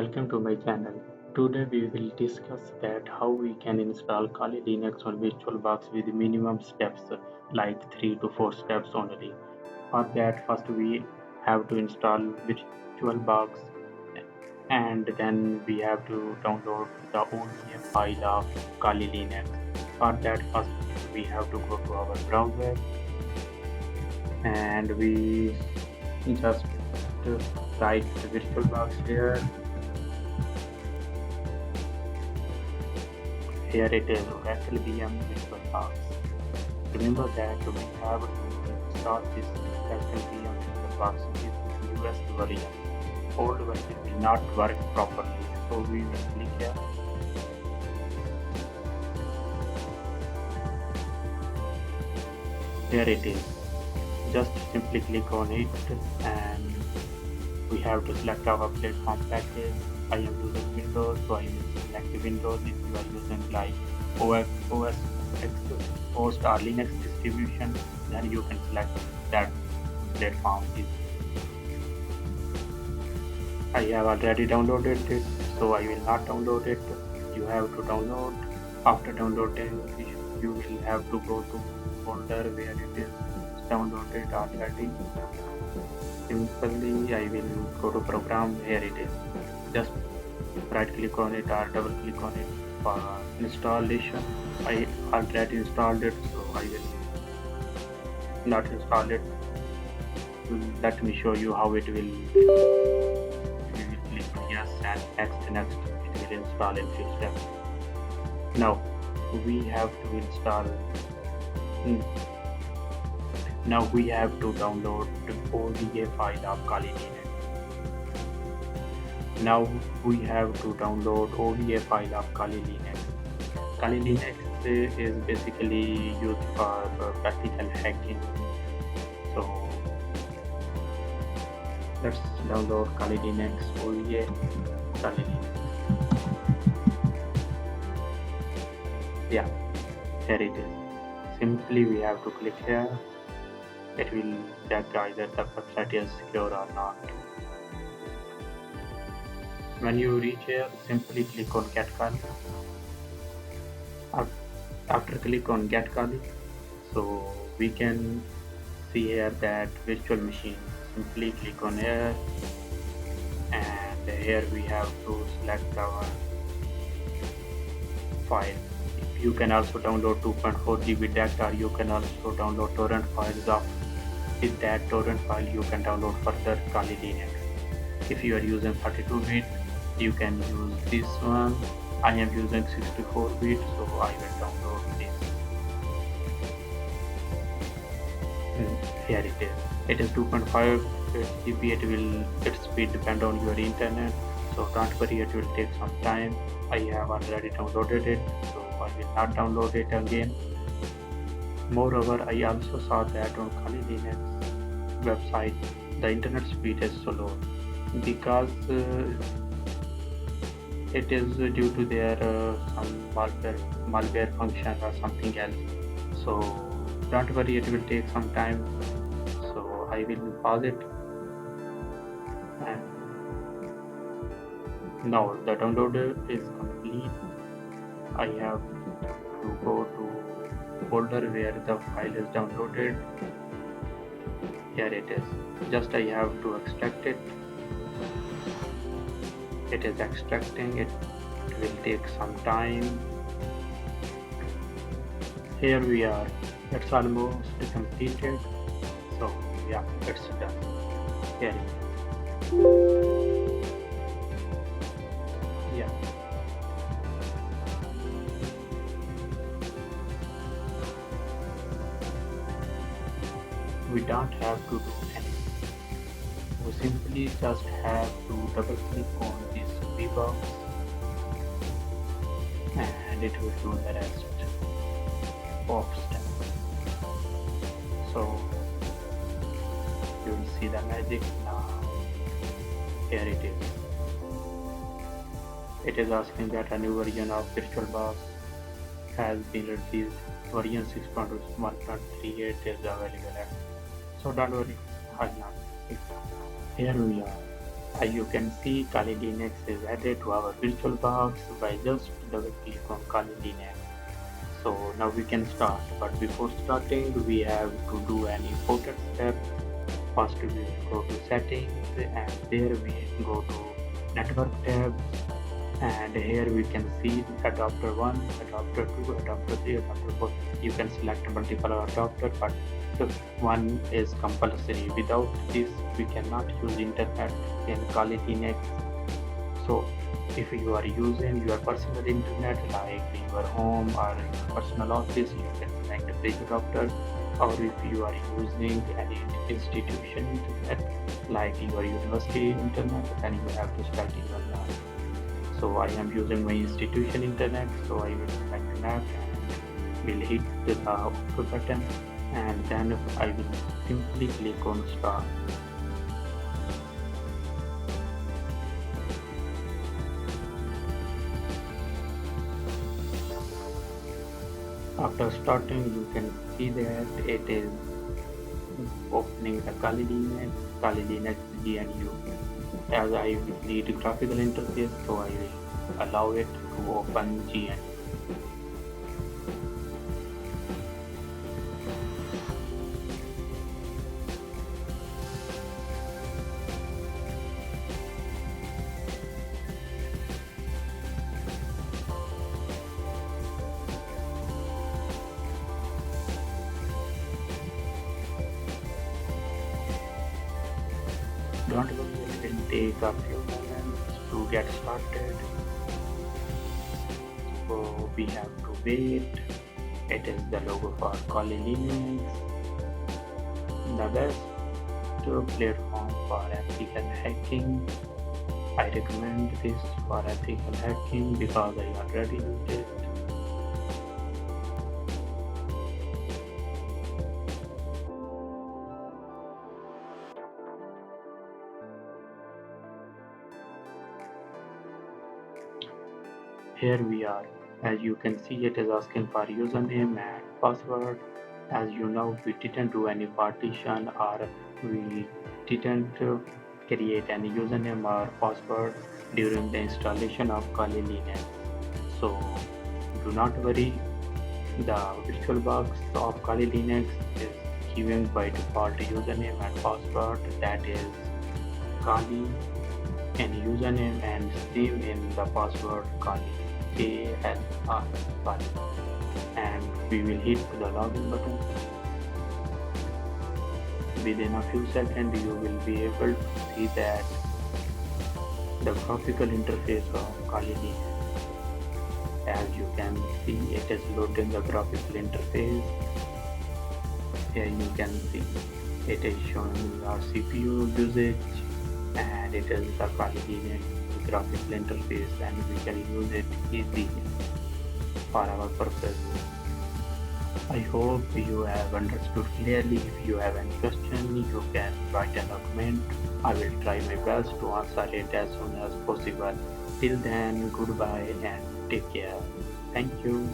welcome to my channel. Today we will discuss that how we can install Kali Linux on VirtualBox with minimum steps like 3 to 4 steps only. For that first we have to install VirtualBox and then we have to download the ODF file of Kali Linux. For that first we have to go to our browser and we just write VirtualBox here. Here it is, Oracle VM VirtualBox. Remember that we have to install this Oracle VM VirtualBox with US version. Old version will not work properly, so we will click here. Here it is. Just simply click on it and we have to select our platform package. I am using Windows, so I will select Windows. If you are using like OS X host or Linux distribution, then you can select that platform. I have already downloaded it, so I will not download it. You have to download. After downloading, you will have to go to folder where it is downloaded already. Simply I will go to program. Here it is. Just right click on it or double click on it for installation. I already installed it, so I will not install it. Let me show you how it will. You will click yes and next it will install in few steps. Now we have to install. Now we have to download the ODA file of Kali Linux. Now we have to download ODA file of Kali Linux. Kali Linux is basically used for practical hacking. So let's download Kali Linux ODA. Kali Linux. Yeah, here it is. Simply we have to click here. It will check either the website is secure or not. When you reach here, simply click on Get Kali. After click on Get Kali, so we can see here that virtual machine. Simply click on here, and here we have to select our file. You can also download 2.4 GB data, or you can also download torrent files of. With that torrent file you can download further Kali Linux. If you are using 32-bit, you can use this one. I am using 64-bit, so I will download this. Here it is. It is 2.5 GB. Its speed depend on your internet, so don't worry, it will take some time. I have already downloaded it, so I will not download it again. Moreover, I also saw that on Kali Linux website the internet speed is slow because it is due to their some malware function or something else. So don't worry, it will take some time. So I will pause it. And now the download is complete. I have to go to folder where the file is downloaded. Here it is. Just I have to extract it. It is extracting. It will take some time. Here we are. It's almost completed. So yeah, it's done. Here it is. Yeah. We don't have to do anything. We simply just have to double click on this VirtualBox and it will do the rest of steps. So you will see the magic now. Here it is. It is asking that a new version of VirtualBox has been released. Version 6.1.38 is available. So don't worry, here we are. As you can see, Kali Linux is added to our VirtualBox by just double click on Kali Linux. So now we can start, but before starting we have to do an important step. First we will go to settings and there we go to network tab, and here we can see adapter 1, adapter 2, adapter 3, adapter 4. You can select multiple adapter, but one is compulsory. Without this we cannot use internet in Kali Linux. So if you are using your personal internet like your home or your personal office, you can select the bridge adapter. Or if you are using any institution internet like your university internet, then you have to select even that. So I am using my institution internet, so I will select that and will hit the OK button, and then I will simply click on start. After starting, you can see that it is opening the Kali Linux GNU. As I need graphical interface, so I will allow it to open GNU. Don't worry, it will take a few moments to get started. So we have to wait. It is the logo for Kali Linux, the best platform for ethical hacking. I recommend this for ethical hacking because I already used it. Here we are. As you can see, it is asking for username and password. As you know, we didn't do any partition or we didn't create any username or password during the installation of Kali Linux. So do not worry, the VirtualBox of Kali Linux is giving by default username and password, that is Kali in username and same in the password Kali. KLR, and we will hit the login button. Within a few seconds you will be able to see that the graphical interface of Kali Linux. As you can see, it is loading the graphical interface. Here you can see it is showing our CPU usage, and it is the Kali Linux graphical interface, and we can use it easily for our purpose. I hope you have understood clearly. If you have any question, you can write a comment. I will try my best to answer it as soon as possible. Till then, goodbye and take care. Thank you.